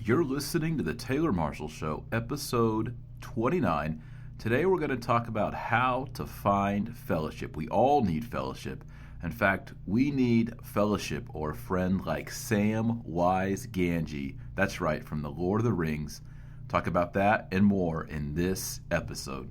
You're listening to The Taylor Marshall Show, episode 29. Today we're going to talk about how to find fellowship. We all need fellowship. In fact, we need fellowship or a friend like Samwise Gamgee. That's right, from The Lord of the Rings. Talk about that and more in this episode.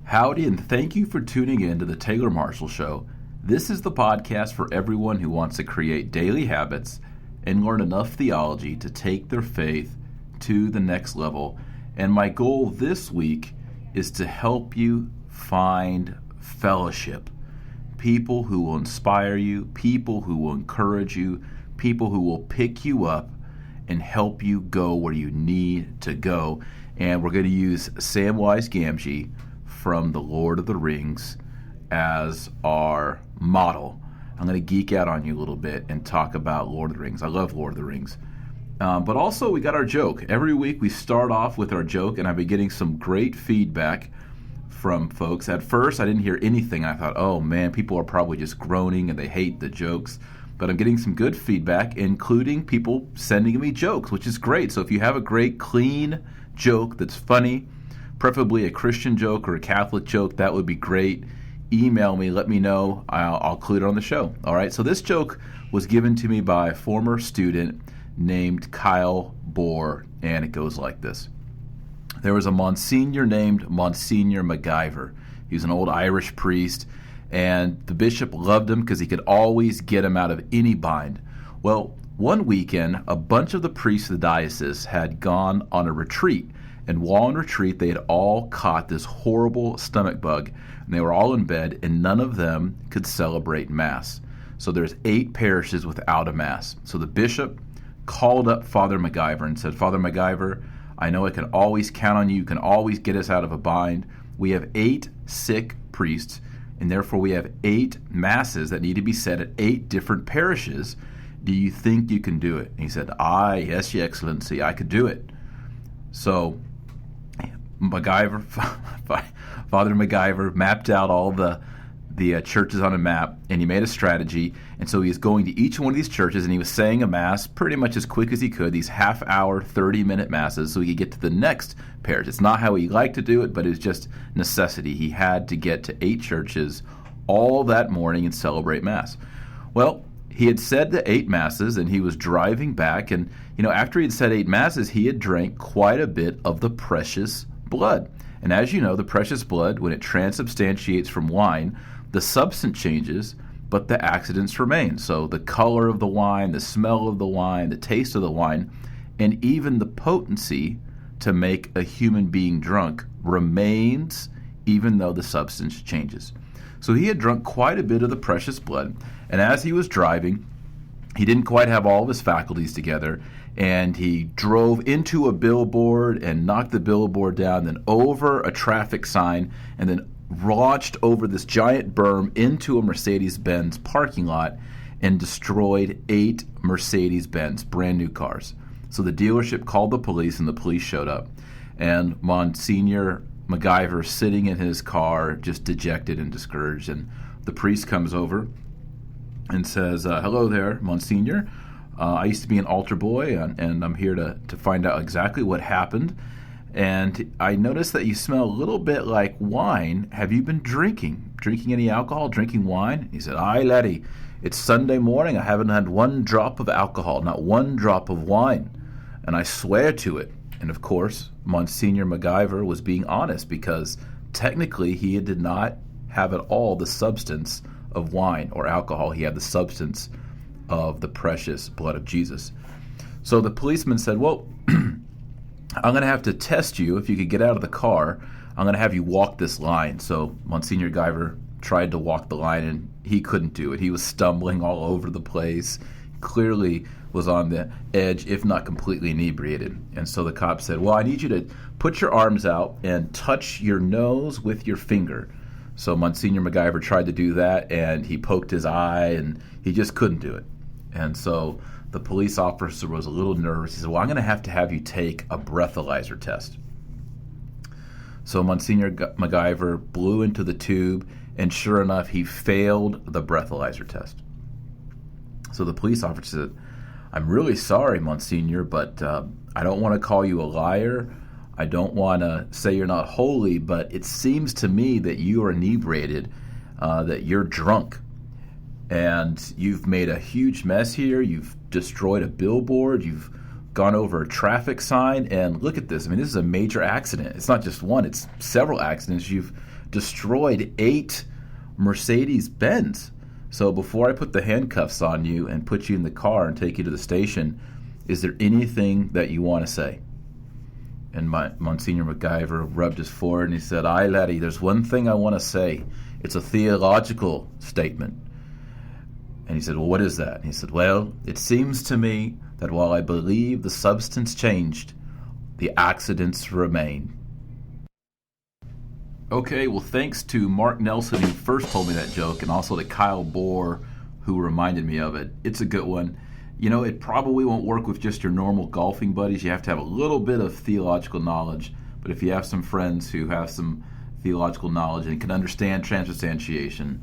Howdy, and thank you for tuning in to The Taylor Marshall Show. This is the podcast for everyone who wants to create daily habits and learn enough theology to take their faith to the next level. And my goal this week is to help you find fellowship. People who will inspire you, people who will encourage you, people who will pick you up and help you go where you need to go. And we're going to use Samwise Gamgee from The Lord of the Rings as our model. I'm going to geek out on you a little bit and talk about Lord of the Rings. I love Lord of the Rings. But also we got our joke. Every week we start off with our joke, and I've been getting some great feedback from folks. At first I didn't hear anything. I thought, oh man, people are probably just groaning and they hate the jokes. But I'm getting some good feedback, including people sending me jokes, which is great. So if you have a great, clean joke that's funny, preferably a Christian joke or a Catholic joke, that would be great. Email me, let me know. I'll include it on the show. All right, so this joke was given to me by a former student named Kyle Bohr, and it goes like this. There was a Monsignor named Monsignor MacGyver. He was an old Irish priest, and the bishop loved him because he could always get him out of any bind. Well, one weekend, a bunch of the priests of the diocese had gone on a retreat. And while on retreat, they had all caught this horrible stomach bug, and they were all in bed, and none of them could celebrate Mass. So there's 8 parishes without a Mass. So the bishop called up Father MacGyver and said, Father MacGyver, I know I can always count on you. You can always get us out of a bind. We have 8 sick priests, and therefore we have 8 Masses that need to be said at 8 different parishes. Do you think you can do it? And he said, yes, Your Excellency, I could do it. So MacGyver, Father MacGyver mapped out all the churches on a map, and he made a strategy. And so he was going to each one of these churches, and he was saying a Mass pretty much as quick as he could, these half-hour, 30-minute Masses, so he could get to the next parish. It's not how he liked to do it, but it was just necessity. He had to get to 8 churches all that morning and celebrate Mass. Well, he had said the 8 Masses, and he was driving back, and after he had said 8 Masses, he had drank quite a bit of the precious blood. And as you know, the precious blood, when it transubstantiates from wine, the substance changes, but the accidents remain. So the color of the wine, the smell of the wine, the taste of the wine, and even the potency to make a human being drunk remains, even though the substance changes. So he had drunk quite a bit of the precious blood, and as he was driving, he didn't quite have all of his faculties together, and he drove into a billboard and knocked the billboard down, then over a traffic sign, and then launched over this giant berm into a Mercedes-Benz parking lot and destroyed 8 Mercedes-Benz, brand new cars. So the dealership called the police, and the police showed up. And Monsignor MacGyver sitting in his car, just dejected and discouraged, and the priest comes over and says, hello there, Monsignor. I used to be an altar boy, and I'm here to find out exactly what happened. And I noticed that you smell a little bit like wine. Have you been drinking any alcohol, drinking wine? He said, aye, laddie, it's Sunday morning. I haven't had 1 drop of alcohol, not 1 drop of wine. And I swear to it. And of course, Monsignor MacGyver was being honest, because technically he did not have at all the substance of wine or alcohol. He had the substance of the precious blood of Jesus. So the policeman said, well, I'm going to have to test you. If you could get out of the car, I'm going to have you walk this line. So Monsignor MacGyver tried to walk the line, and he couldn't do it. He was stumbling all over the place, clearly was on the edge, if not completely inebriated. And so the cop said, well, I need you to put your arms out and touch your nose with your finger. So Monsignor MacGyver tried to do that, and he poked his eye, and he just couldn't do it. And so the police officer was a little nervous. He said, well, I'm going to have you take a breathalyzer test. So Monsignor MacGyver blew into the tube, and sure enough, he failed the breathalyzer test. So the police officer said, I'm really sorry, Monsignor, but I don't want to call you a liar. I don't want to say you're not holy, but it seems to me that you are inebriated, that you're drunk. And you've made a huge mess here. You've destroyed a billboard. You've gone over a traffic sign. And look at this. I mean, this is a major accident. It's not just one. It's several accidents. You've destroyed 8 Mercedes-Benz. So before I put the handcuffs on you and put you in the car and take you to the station, is there anything that you want to say? And Monsignor MacGyver rubbed his forehead and he said, aye, laddie, there's one thing I want to say. It's a theological statement. And he said, well, what is that? And he said, well, it seems to me that while I believe the substance changed, the accidents remain. Okay, well, thanks to Mark Nelson, who first told me that joke, and also to Kyle Bohr, who reminded me of it. It's a good one. You know, it probably won't work with just your normal golfing buddies. You have to have a little bit of theological knowledge. But if you have some friends who have some theological knowledge and can understand transubstantiation,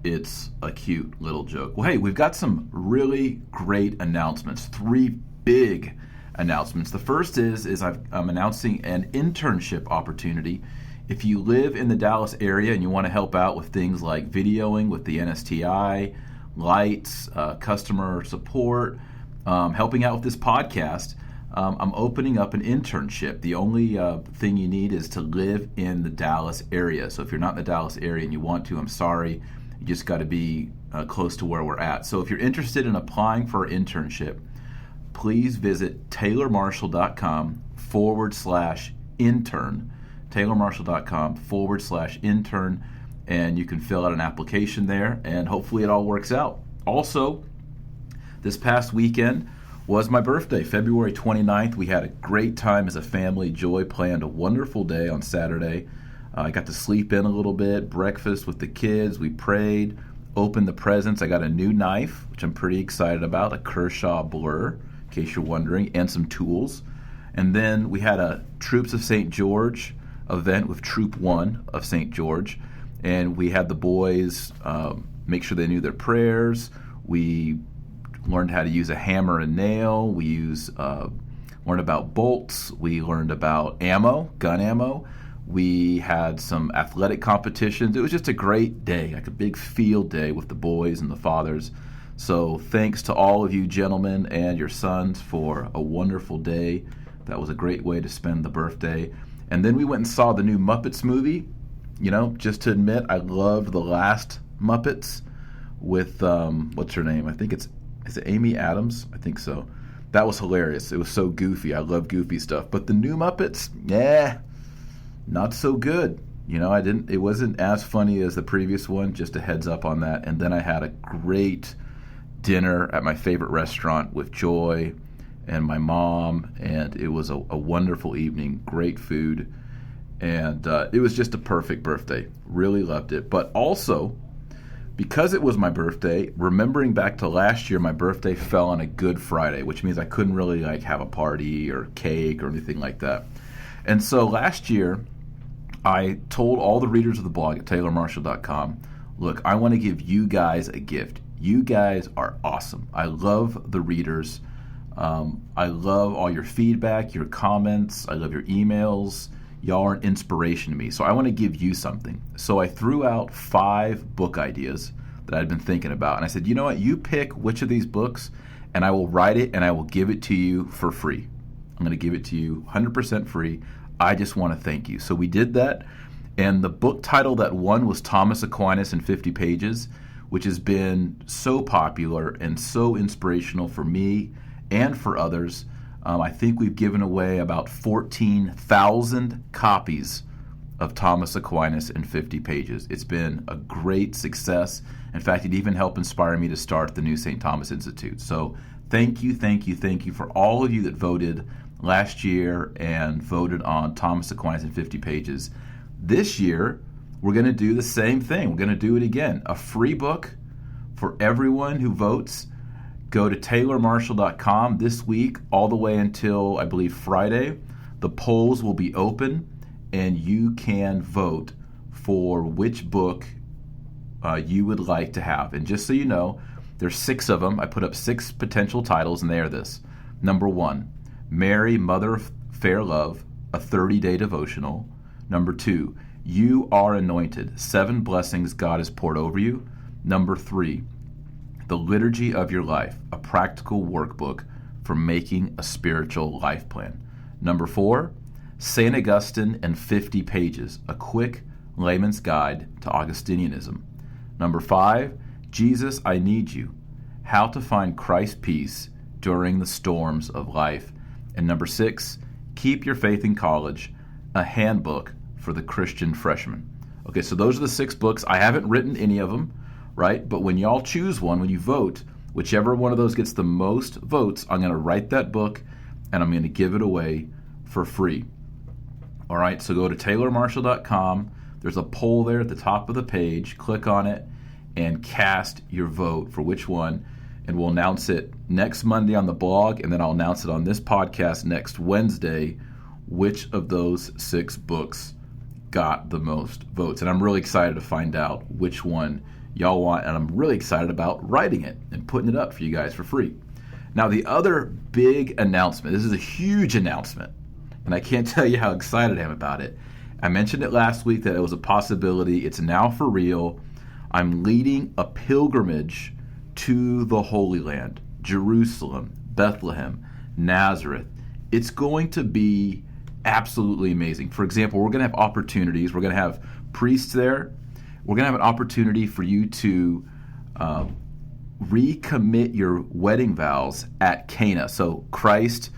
it's a cute little joke. Well, hey, we've got some really great announcements. 3 big announcements. The first is I'm announcing an internship opportunity. If you live in the Dallas area and you want to help out with things like videoing with the NSTI, lights, customer support, helping out with this podcast, I'm opening up an internship. The only thing you need is to live in the Dallas area. So if you're not in the Dallas area and you want to, I'm sorry. You just got to be close to where we're at. So if you're interested in applying for an internship, please visit taylormarshall.com/intern. taylormarshall.com/intern, and you can fill out an application there, and hopefully it all works out. Also, this past weekend was my birthday, February 29th. We had a great time as a family. Joy planned a wonderful day on Saturday. I got to sleep in a little bit, breakfast with the kids. We prayed, opened the presents. I got a new knife, which I'm pretty excited about, a Kershaw Blur, in case you're wondering, and some tools. And then we had a Troops of St. George event with Troop 1 of St. George, and we had the boys make sure they knew their prayers. We learned how to use a hammer and nail. We learned about bolts. We learned about ammo, gun ammo. We had some athletic competitions. It was just a great day, like a big field day with the boys and the fathers. So thanks to all of you gentlemen and your sons for a wonderful day. That was a great way to spend the birthday. And then we went and saw the new Muppets movie. You know, just to admit, I loved the last Muppets with, what's her name? I think is it Amy Adams? I think so. That was hilarious. It was so goofy. I love goofy stuff. But the new Muppets, not so good. You know, it wasn't as funny as the previous one, just a heads up on that. And then I had a great dinner at my favorite restaurant with Joy and my mom, and it was a wonderful evening, great food, and it was just a perfect birthday. Really loved it. But also, because it was my birthday, remembering back to last year, my birthday fell on a Good Friday, which means I couldn't really have a party or cake or anything like that. And so last year, I told all the readers of the blog at taylormarshall.com, look, I want to give you guys a gift. You guys are awesome. I love the readers. I love all your feedback, your comments. I love your emails. Y'all are an inspiration to me. So I want to give you something. So I threw out 5 book ideas that I'd been thinking about. And I said, you know what? You pick which of these books, and I will write it, and I will give it to you for free. I'm going to give it to you 100% free. I just want to thank you. So we did that. And the book title that won was Thomas Aquinas in 50 Pages, which has been so popular and so inspirational for me and for others. I think we've given away about 14,000 copies of Thomas Aquinas in 50 Pages. It's been a great success. In fact, it even helped inspire me to start the new St. Thomas Institute. So Thank you for all of you that voted last year and voted on Thomas Aquinas in 50 Pages. This year, we're going to do the same thing. We're going to do it again. A free book for everyone who votes. Go to TaylorMarshall.com this week all the way until, I believe, Friday. The polls will be open, and you can vote for which book you would like to have. And just so you know, there's 6 of them. I put up 6 potential titles, and they are this. Number 1, Mary, Mother of Fair Love, a 30-day devotional. Number 2, You Are Anointed, 7 blessings God has poured over you. Number 3, The Liturgy of Your Life, a practical workbook for making a spiritual life plan. Number 4, St. Augustine and 50 Pages, a quick layman's guide to Augustinianism. Number 5, Jesus, I Need You, how to find Christ's peace during the storms of life. And number 6, Keep Your Faith in College, a handbook for the Christian freshman. Okay, so those are the 6 books. I haven't written any of them, right? But when y'all choose one, when you vote, whichever one of those gets the most votes, I'm going to write that book and I'm going to give it away for free. All right, so go to TaylorMarshall.com. There's a poll there at the top of the page. Click on it and cast your vote for which one. And we'll announce it next Monday on the blog, and then I'll announce it on this podcast next Wednesday, which of those 6 books got the most votes. And I'm really excited to find out which one y'all want, and I'm really excited about writing it and putting it up for you guys for free. Now, the other big announcement, this is a huge announcement, and I can't tell you how excited I am about it. I mentioned it last week that it was a possibility. It's now for real. I'm leading a pilgrimage to the Holy Land, Jerusalem, Bethlehem, Nazareth. It's going to be absolutely amazing. For example, we're going to have opportunities. We're going to have priests there. We're going to have an opportunity for you to recommit your wedding vows at Cana. So Christ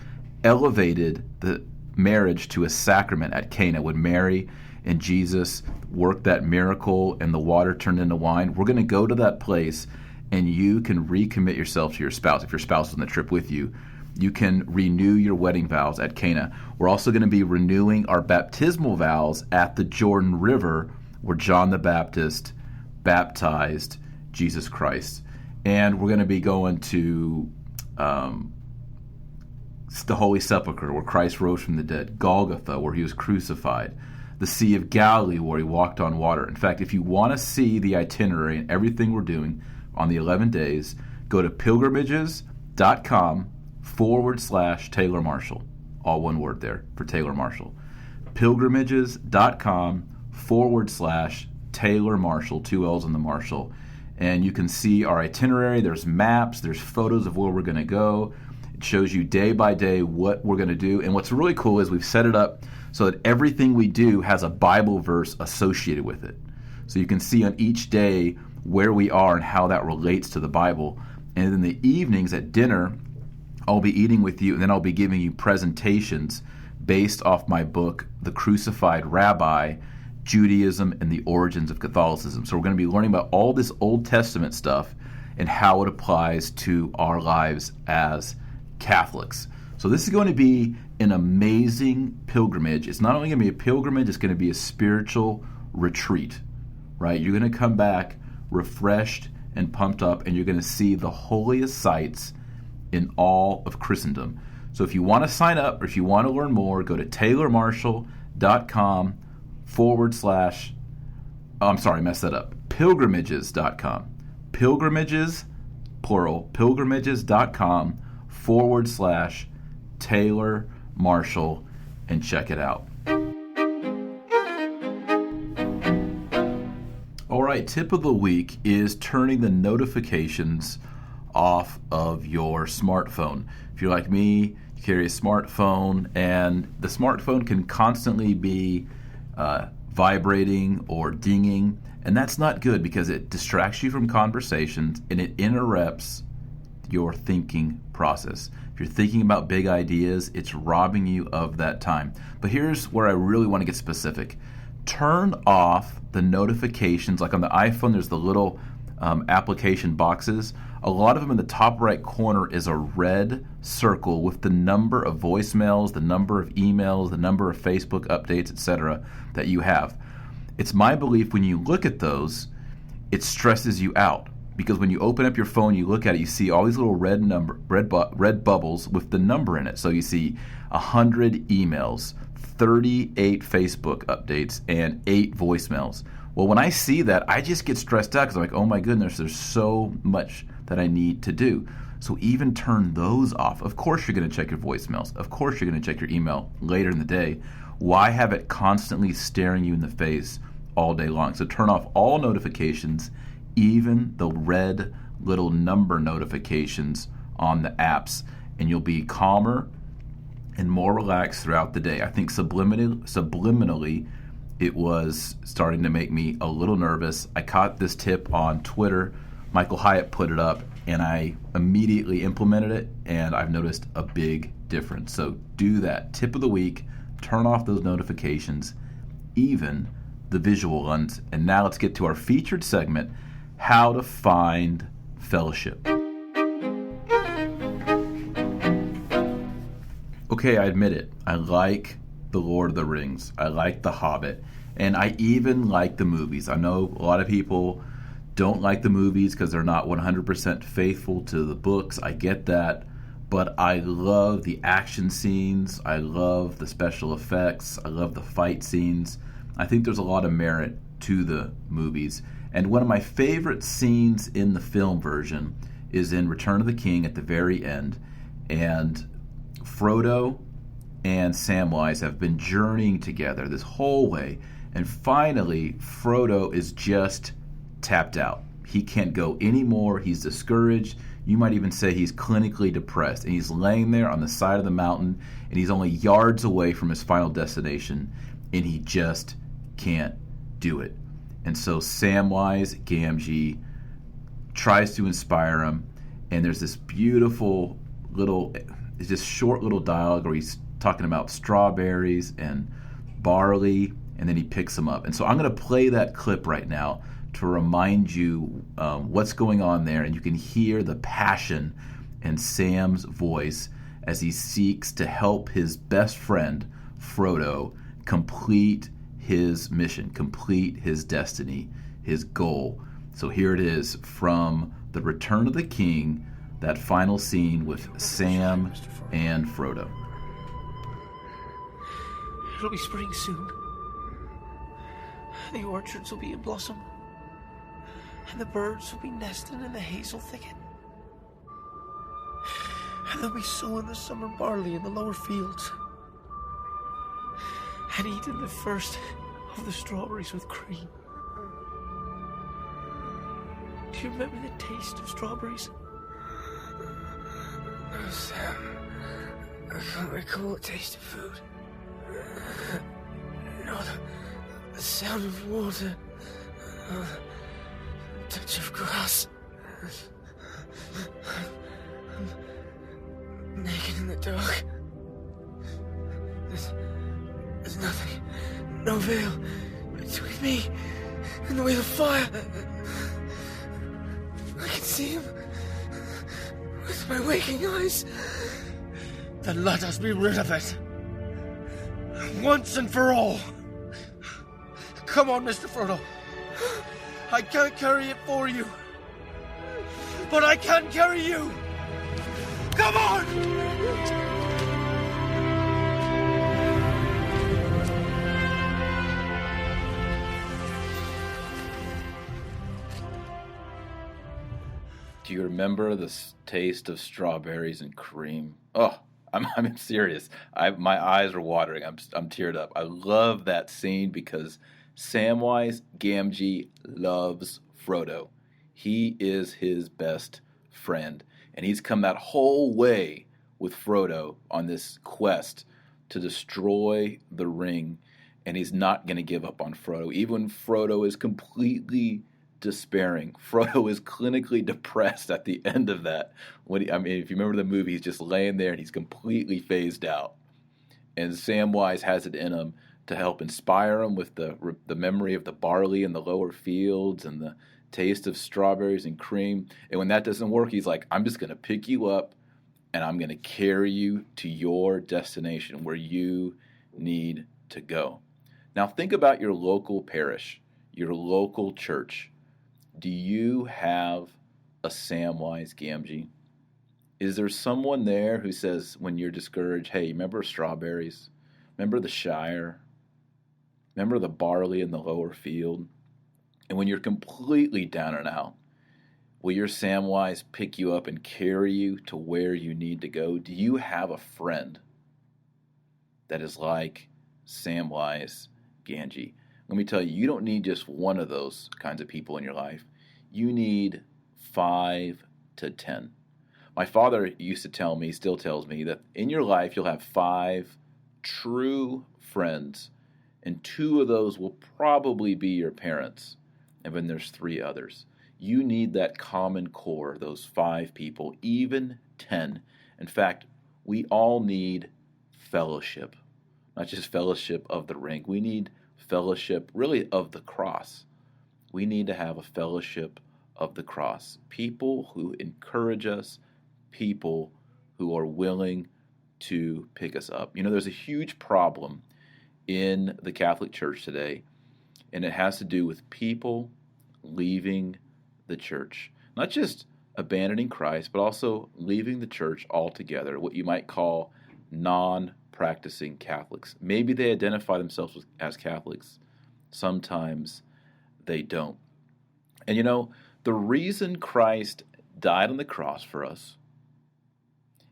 elevated the marriage to a sacrament at Cana when Mary and Jesus worked that miracle and the water turned into wine. We're going to go to that place and you can recommit yourself to your spouse. If your spouse is on the trip with you, you can renew your wedding vows at Cana. We're also going to be renewing our baptismal vows at the Jordan River where John the Baptist baptized Jesus Christ. And we're going to be going to the Holy Sepulchre where Christ rose from the dead, Golgotha where he was crucified, the Sea of Galilee where he walked on water. In fact, if you want to see the itinerary and everything we're doing on the 11 days, go to pilgrimages.com/Taylor Marshall. All one word there for Taylor Marshall. Pilgrimages.com/Taylor Marshall, 2 L's in the Marshall. And you can see our itinerary. There's maps, there's photos of where we're going to go. It shows you day by day what we're going to do. And what's really cool is we've set it up so that everything we do has a Bible verse associated with it. So you can see on each day where we are and how that relates to the Bible. And in the evenings at dinner, I'll be eating with you, and then I'll be giving you presentations based off my book, The Crucified Rabbi, Judaism and the Origins of Catholicism. So we're going to be learning about all this Old Testament stuff and how it applies to our lives as Catholics. So this is going to be an amazing pilgrimage. It's not only going to be a pilgrimage, it's going to be a spiritual retreat, right? You're going to come back refreshed and pumped up, and you're going to see the holiest sites in all of Christendom. So if you want to sign up or if you want to learn more, go to TaylorMarshall.com/ pilgrimages.com. Pilgrimages, plural, pilgrimages.com/Taylor Marshall, and check it out. All right, tip of the week is turning the notifications off of your smartphone. If you're like me, you carry a smartphone, and the smartphone can constantly be vibrating or dinging, and that's not good because it distracts you from conversations and it interrupts your thinking process. If you're thinking about big ideas, it's robbing you of that time. But here's where I really want to get specific. Turn off the notifications. Like on the iPhone, there's the little application boxes. A lot of them in the top right corner is a red circle with the number of voicemails, the number of emails, the number of Facebook updates, etc. that you have. It's my belief when you look at those, it stresses you out. Because when you open up your phone, you look at it, you see all these little red bubbles with the number in it. So you see 100 emails, 38 Facebook updates, and 8 voicemails. Well, when I see that, I just get stressed out because I'm like, oh my goodness, there's so much that I need to do. So even turn those off. Of course you're going to check your voicemails. Of course you're going to check your email later in the day. Why have it constantly staring you in the face all day long? So turn off all notifications, even the red little number notifications on the apps, and you'll be calmer and more relaxed throughout the day. I think subliminally, it was starting to make me a little nervous. I caught this tip on Twitter. Michael Hyatt put it up, and I immediately implemented it, and I've noticed a big difference. So do that. Tip of the week, turn off those notifications, even the visual ones. And now let's get to our featured segment, how to find fellowship. Okay, I admit it. I like The Lord of the Rings. I like The Hobbit. And I even like the movies. I know a lot of people don't like the movies because they're not 100% faithful to the books. I get that. But I love the action scenes. I love the special effects. I love the fight scenes. I think there's a lot of merit to the movies. And one of my favorite scenes in the film version is in Return of the King at the very end. And Frodo and Samwise have been journeying together this whole way. And finally, Frodo is just tapped out. He can't go anymore. He's discouraged. You might even say he's clinically depressed. And he's laying there on the side of the mountain, and he's only yards away from his final destination, and he just can't do it. And so Samwise Gamgee tries to inspire him, and there's this beautiful little, it's this short little dialogue where he's talking about strawberries and barley, and then he picks them up. And so I'm going to play that clip right now to remind you what's going on there, and you can hear the passion in Sam's voice as he seeks to help his best friend, Frodo, complete his mission, complete his destiny, his goal. So here it is from The Return of the King, that final scene with Sam and Frodo. It'll be spring soon. The orchards will be in blossom, and the birds will be nesting in the hazel thicket. And they'll be sowing the summer barley in the lower fields, and eating the first of the strawberries with cream. Do you remember the taste of strawberries? No, Sam. I can't recall the taste of food. No, the sound of water. No, the touch of grass. I'm naked in the dark. There's nothing. No veil between me and the wheel of fire. I can see him with my waking eyes. Then let us be rid of it, once and for all. Come on, Mr. Frodo. I can't carry it for you, but I can carry you. Come on! Do you remember the taste of strawberries and cream? Oh, I'm serious. My eyes are watering. I'm teared up. I love that scene because Samwise Gamgee loves Frodo. He is his best friend, and he's come that whole way with Frodo on this quest to destroy the ring, and he's not going to give up on Frodo. Even when Frodo is completely despairing. Frodo is clinically depressed at the end of that. If you remember the movie, he's just laying there and he's completely phased out. And Samwise has it in him to help inspire him with the memory of the barley in the lower fields and the taste of strawberries and cream. And when that doesn't work, he's like, I'm just going to pick you up and I'm going to carry you to your destination where you need to go. Now think about your local parish, your local church. Do you have a Samwise Gamgee? Is there someone there who says when you're discouraged, hey, remember strawberries? Remember the Shire? Remember the barley in the lower field? And when you're completely down and out, will your Samwise pick you up and carry you to where you need to go? Do you have a friend that is like Samwise Gamgee? Let me tell you, you don't need just one of those kinds of people in your life. You need 5 to 10. My father used to tell me, still tells me, that in your life you'll have 5 true friends, and 2 of those will probably be your parents, and then there's 3 others. You need that common core, those 5 people, even 10. In fact, we all need fellowship, not just fellowship of the ring. We need fellowship, really, of the cross. We need to have a fellowship of the cross. People who encourage us, people who are willing to pick us up. You know, there's a huge problem in the Catholic Church today, and it has to do with people leaving the church. Not just abandoning Christ, but also leaving the church altogether, what you might call non-practicing Catholics. Maybe they identify themselves as Catholics. Sometimes they don't. And you know, the reason Christ died on the cross for us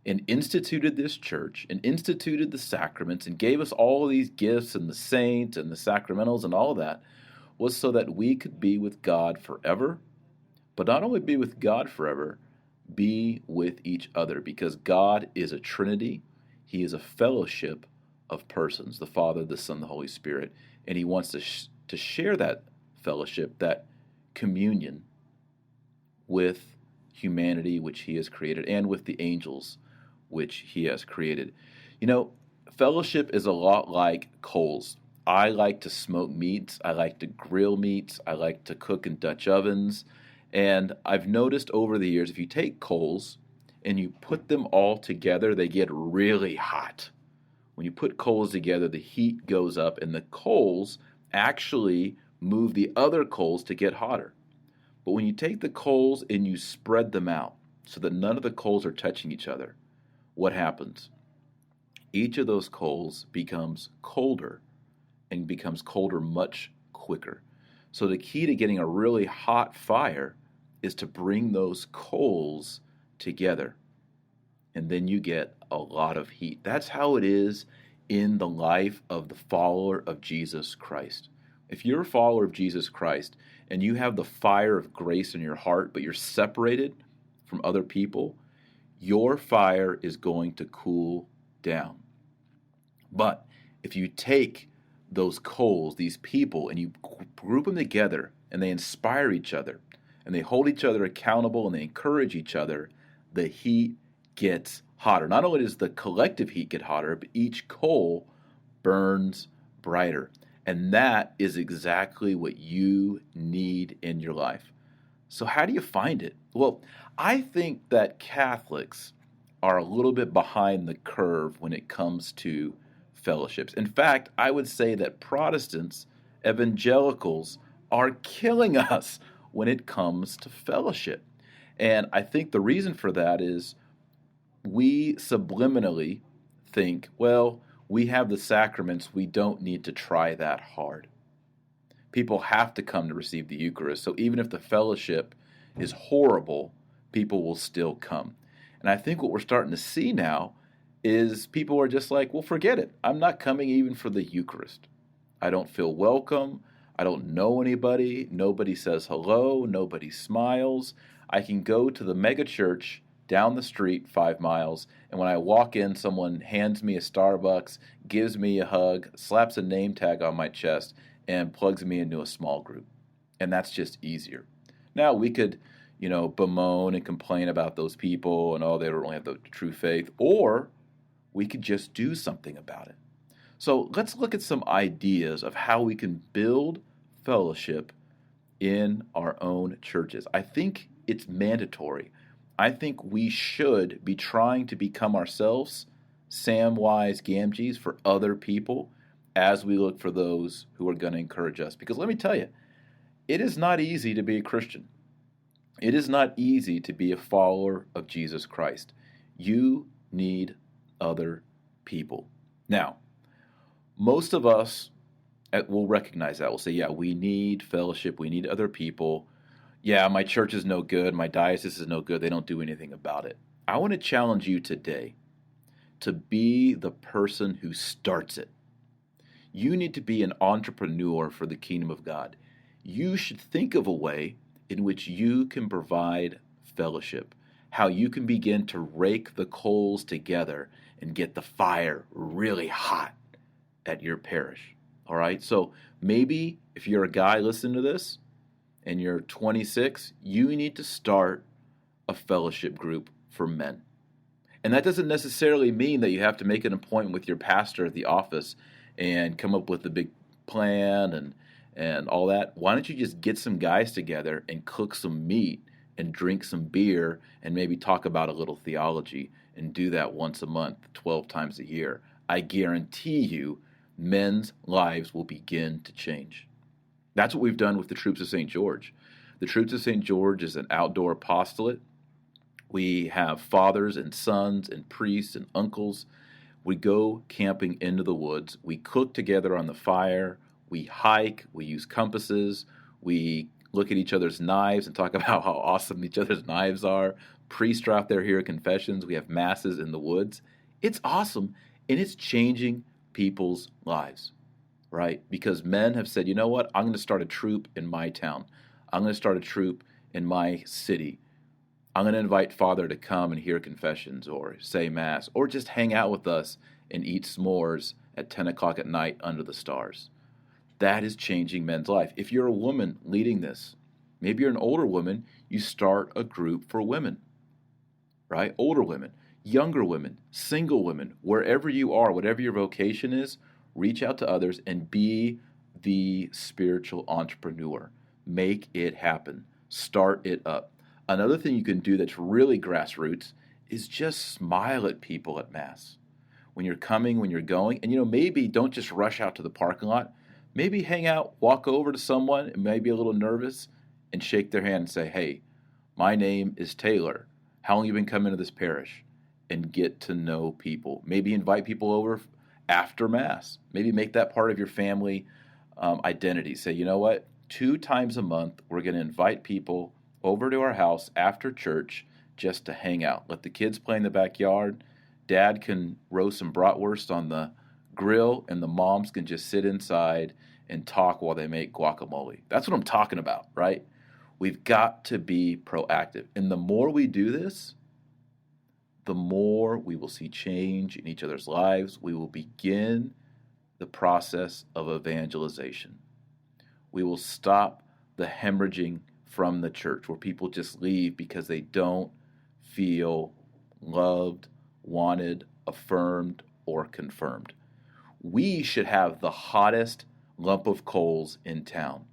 and instituted this church and instituted the sacraments and gave us all of these gifts and the saints and the sacramentals and all of that was so that we could be with God forever, but not only be with God forever, be with each other, because God is a Trinity. He is a fellowship of persons, the Father, the Son, the Holy Spirit, and he wants to share that fellowship, that communion with humanity which he has created and with the angels which he has created. You know, fellowship is a lot like coals. I like to smoke meats. I like to grill meats. I like to cook in Dutch ovens. And I've noticed over the years, if you take coals and you put them all together, they get really hot. When you put coals together, the heat goes up and the coals actually move the other coals to get hotter. But when you take the coals and you spread them out so that none of the coals are touching each other, what happens? Each of those coals becomes colder and becomes colder much quicker. So the key to getting a really hot fire is to bring those coals together. And then you get a lot of heat. That's how it is in the life of the follower of Jesus Christ. If you're a follower of Jesus Christ and you have the fire of grace in your heart, but you're separated from other people, your fire is going to cool down. But if you take those coals, these people, and you group them together and they inspire each other and they hold each other accountable and they encourage each other, the heat gets hotter. Not only does the collective heat get hotter, but each coal burns brighter. And that is exactly what you need in your life. So how do you find it? Well, I think that Catholics are a little bit behind the curve when it comes to fellowships. In fact, I would say that Protestants, evangelicals, are killing us when it comes to fellowship. And I think the reason for that is we subliminally think, well, we have the sacraments, we don't need to try that hard. People have to come to receive the Eucharist, so even if the fellowship is horrible, people will still come. And I think what we're starting to see now is people are just like, well, forget it. I'm not coming even for the Eucharist. I don't feel welcome. I don't know anybody. Nobody says hello. Nobody smiles. I can go to the mega church down the street 5 miles, and when I walk in, someone hands me a Starbucks, gives me a hug, slaps a name tag on my chest, and plugs me into a small group. And that's just easier. Now, we could, bemoan and complain about those people and, they don't really have the true faith, or we could just do something about it. So let's look at some ideas of how we can build fellowship in our own churches. I think it's mandatory. I think we should be trying to become ourselves Samwise Gamgees for other people as we look for those who are going to encourage us. Because let me tell you, it is not easy to be a Christian. It is not easy to be a follower of Jesus Christ. You need other people. Now, most of us will recognize that. We'll say, yeah, we need fellowship. We need other people. Yeah, my church is no good. My diocese is no good. They don't do anything about it. I want to challenge you today to be the person who starts it. You need to be an entrepreneur for the kingdom of God. You should think of a way in which you can provide fellowship, how you can begin to rake the coals together and get the fire really hot at your parish. All right? So maybe if you're a guy listening to this and you're 26, you need to start a fellowship group for men. And that doesn't necessarily mean that you have to make an appointment with your pastor at the office and come up with a big plan and all that. Why don't you just get some guys together and cook some meat and drink some beer and maybe talk about a little theology and do that once a month, 12 times a year? I guarantee you men's lives will begin to change. That's what we've done with the Troops of St. George. The Troops of St. George is an outdoor apostolate. We have fathers and sons and priests and uncles. We go camping into the woods. We cook together on the fire. We hike. We use compasses. We look at each other's knives and talk about how awesome each other's knives are. Priests are out there here at confessions. We have masses in the woods. It's awesome, and it's changing people's lives, right? Because men have said, you know what? I'm going to start a troop in my town. I'm going to start a troop in my city. I'm going to invite Father to come and hear confessions or say Mass or just hang out with us and eat s'mores at 10 o'clock at night under the stars. That is changing men's life. If you're a woman leading this, maybe you're an older woman, you start a group for women, right? Older women, younger women, single women, wherever you are, whatever your vocation is, reach out to others and be the spiritual entrepreneur. Make it happen. Start it up. Another thing you can do that's really grassroots is just smile at people at Mass. When you're coming, when you're going, and maybe don't just rush out to the parking lot. Maybe hang out, walk over to someone, and maybe a little nervous, and shake their hand and say, hey, my name is Taylor. How long have you been coming to this parish? And get to know people. Maybe invite people over after Mass. Maybe make that part of your family identity. Say, you know what? 2 times a month, we're going to invite people over to our house after church just to hang out. Let the kids play in the backyard. Dad can roast some bratwurst on the grill, and the moms can just sit inside and talk while they make guacamole. That's what I'm talking about, right? We've got to be proactive. And the more we do this, the more we will see change in each other's lives. We will begin the process of evangelization. We will stop the hemorrhaging from the church where people just leave because they don't feel loved, wanted, affirmed, or confirmed. We should have the hottest lump of coals in town.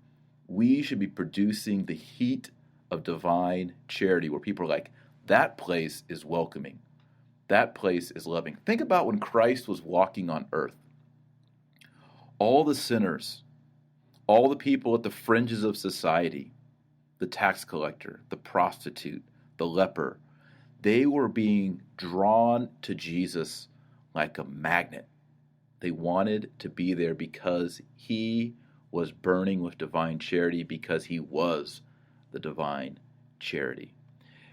We should be producing the heat of divine charity where people are like, that place is welcoming. That place is loving. Think about when Christ was walking on earth. All the sinners, all the people at the fringes of society, the tax collector, the prostitute, the leper, they were being drawn to Jesus like a magnet. They wanted to be there because he was burning with divine charity, because he was the divine charity.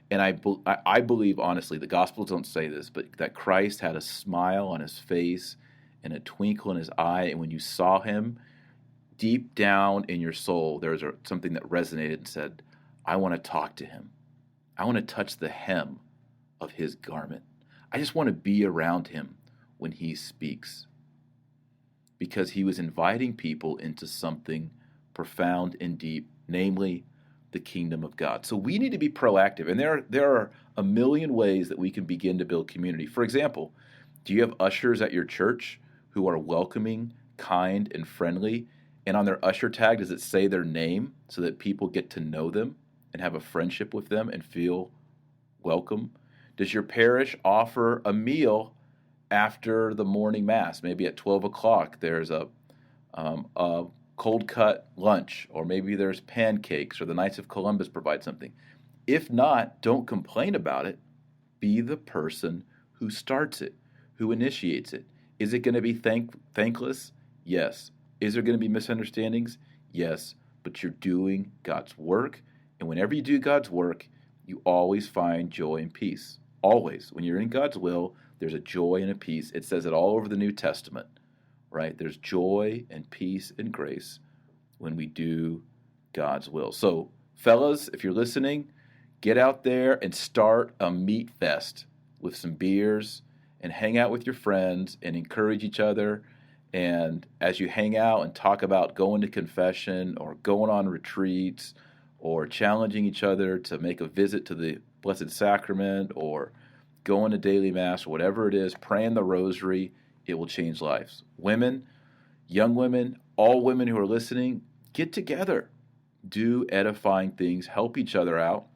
And I believe, honestly, the Gospels don't say this, but that Christ had a smile on his face and a twinkle in his eye. And when you saw him, deep down in your soul, there was something that resonated and said, I want to talk to him. I want to touch the hem of his garment. I just want to be around him when he speaks. Because he was inviting people into something profound and deep, namely the kingdom of God. So we need to be proactive. And there are a million ways that we can begin to build community. For example, do you have ushers at your church who are welcoming, kind, and friendly, And on their usher tag, does it say their name so that people get to know them and have a friendship with them and feel welcome? Does your parish offer a meal after the morning mass? Maybe at 12 o'clock there's a cold cut lunch, or maybe there's pancakes, or the Knights of Columbus provide something. If not, don't complain about it. Be the person who starts it, who initiates it. Is it going to be thankless? Yes. Is there going to be misunderstandings? Yes. But you're doing God's work, and whenever you do God's work, you always find joy and peace. Always. When you're in God's will, there's a joy and a peace. It says it all over the New Testament, right? There's joy and peace and grace when we do God's will. So, fellas, if you're listening, get out there and start a meat fest with some beers and hang out with your friends and encourage each other. And as you hang out and talk about going to confession or going on retreats or challenging each other to make a visit to the Blessed Sacrament or going to daily mass or whatever it is, praying the rosary, it will change lives. Women, young women, all women who are listening, get together. Do edifying things, help each other out.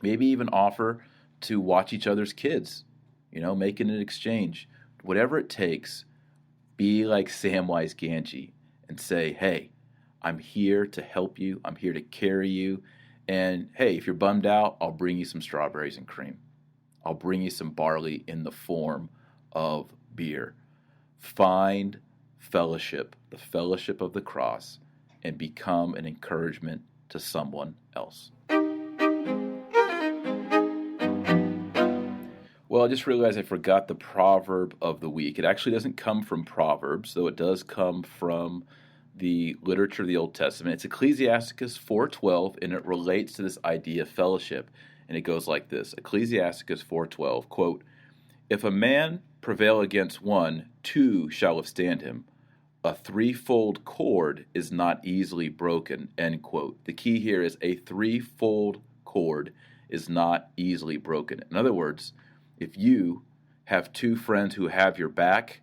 Maybe even offer to watch each other's kids, making an exchange. Whatever it takes, be like Samwise Gamgee and say, hey, I'm here to help you. I'm here to carry you. And hey, if you're bummed out, I'll bring you some strawberries and cream. I'll bring you some barley in the form of beer. Find fellowship, the fellowship of the cross, and become an encouragement to someone else. Well, I just realized I forgot the proverb of the week. It actually doesn't come from Proverbs, though it does come from the literature of the Old Testament. It's Ecclesiasticus 4:12, and it relates to this idea of fellowship. And it goes like this. Ecclesiasticus 4:12, quote, "If a man prevail against one, two shall withstand him. A threefold cord is not easily broken," end quote. The key here is a threefold cord is not easily broken. In other words, if you have two friends who have your back,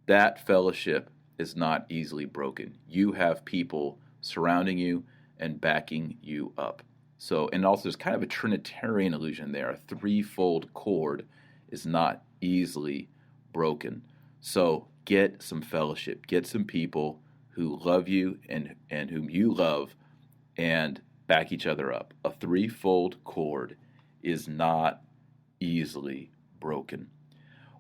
that fellowship is not easily broken. You have people surrounding you and backing you up. So, and also there's kind of a Trinitarian illusion there. A threefold cord is not easily broken. So get some fellowship. Get some people who love you and whom you love and back each other up. A threefold cord is not easily broken.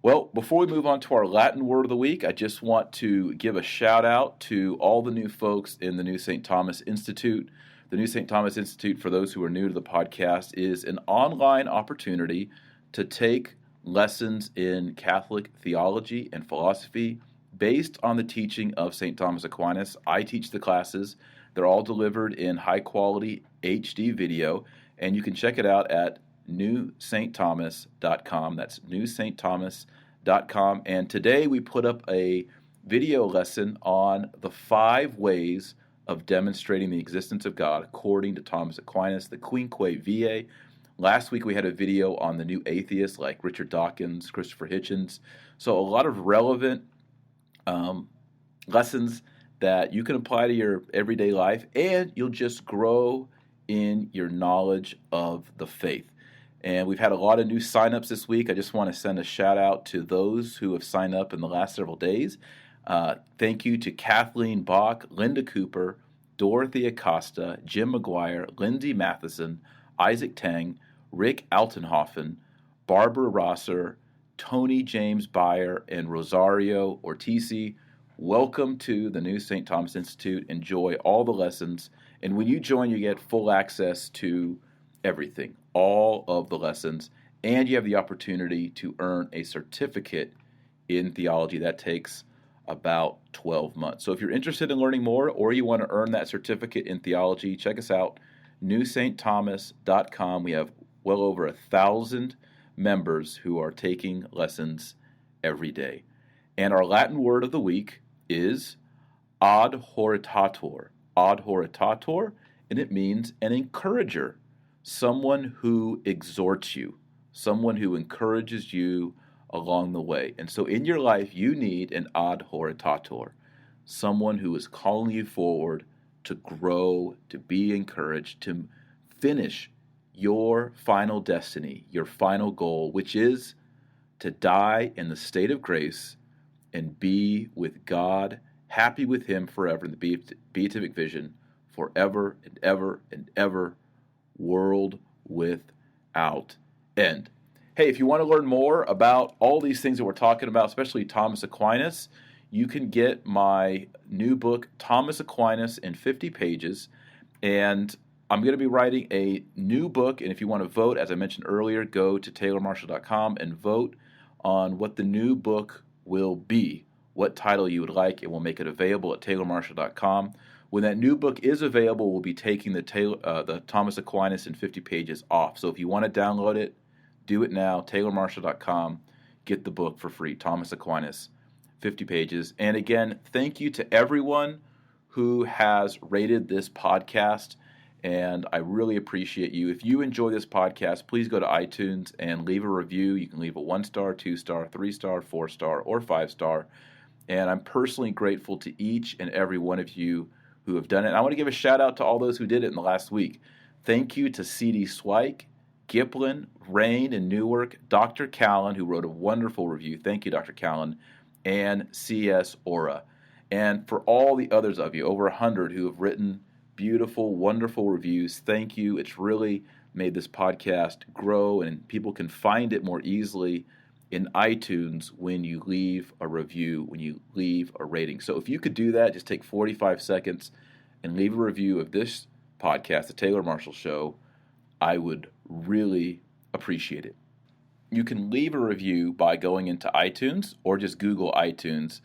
Well, before we move on to our Latin word of the week, I just want to give a shout out to all the new folks in the New St. Thomas Institute. The New St. Thomas Institute, for those who are new to the podcast, is an online opportunity to take lessons in Catholic theology and philosophy based on the teaching of St. Thomas Aquinas. I teach the classes. They're all delivered in high-quality HD video, and you can check it out at newstthomas.com. That's newstthomas.com. And today we put up a video lesson on the 5 ways of demonstrating the existence of God according to Thomas Aquinas, the Quinque Viae. Last week we had a video on the new atheists like Richard Dawkins, Christopher Hitchens. So a lot of relevant lessons that you can apply to your everyday life, and you'll just grow in your knowledge of the faith. And we've had a lot of new signups this week. I just want to send a shout out to those who have signed up in the last several days. Thank you to Kathleen Bach, Linda Cooper, Dorothy Acosta, Jim McGuire, Lindsay Matheson, Isaac Tang, Rick Altenhofen, Barbara Rosser, Tony James Byer, and Rosario Ortiz. Welcome to the New St. Thomas Institute. Enjoy all the lessons. And when you join, you get full access to everything, all of the lessons, and you have the opportunity to earn a certificate in theology. That takes about 12 months. So if you're interested in learning more or you want to earn that certificate in theology, check us out, newstthomas.com. We have well over 1,000 members who are taking lessons every day. And our Latin word of the week is adhortator. Adhortator, and it means an encourager, someone who exhorts you, someone who encourages you along the way. And so in your life, you need an adhortator, someone who is calling you forward to grow, to be encouraged, to finish your final destiny, your final goal, which is to die in the state of grace and be with God, happy with Him forever, in the beatific vision, forever and ever and ever, world without end. Hey, if you want to learn more about all these things that we're talking about, especially Thomas Aquinas, you can get my new book, Thomas Aquinas in 50 pages, and I'm going to be writing a new book, and if you want to vote, as I mentioned earlier, go to taylormarshall.com and vote on what the new book will be, what title you would like, and we'll make it available at taylormarshall.com. When that new book is available, we'll be taking the Thomas Aquinas in 50 pages off. So if you want to download it, do it now, taylormarshall.com. Get the book for free, Thomas Aquinas, 50 pages. And again, thank you to everyone who has rated this podcast, and I really appreciate you. If you enjoy this podcast, please go to iTunes and leave a review. You can leave a 1-star, 2-star, 3-star, 4-star, or 5-star. And I'm personally grateful to each and every one of you who have done it. And I want to give a shout out to all those who did it in the last week. Thank you to C.D. Swike, Giplin, Rain in Newark, Dr. Callan, who wrote a wonderful review. Thank you, Dr. Callan, and C.S. Ora. And for all the others of you, over 100 who have written beautiful, wonderful reviews, thank you. It's really made this podcast grow, and people can find it more easily in iTunes when you leave a review, when you leave a rating. So if you could do that, just take 45 seconds and leave a review of this podcast, The Taylor Marshall Show, I would really appreciate it. You can leave a review by going into iTunes or just Google iTunes,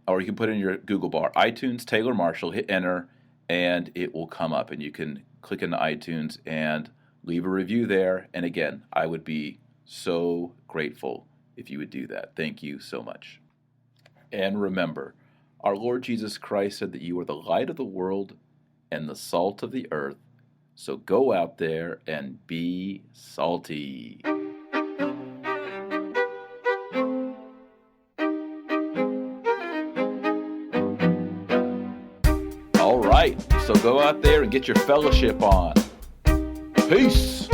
or you can put in your Google bar, iTunes Taylor Marshall, hit enter, and it will come up, and you can click into iTunes and leave a review there. And again, I would be so grateful if you would do that. Thank you so much. And remember, our Lord Jesus Christ said that you are the light of the world and the salt of the earth. So go out there and be salty. All right, so go out there and get your fellowship on. Peace.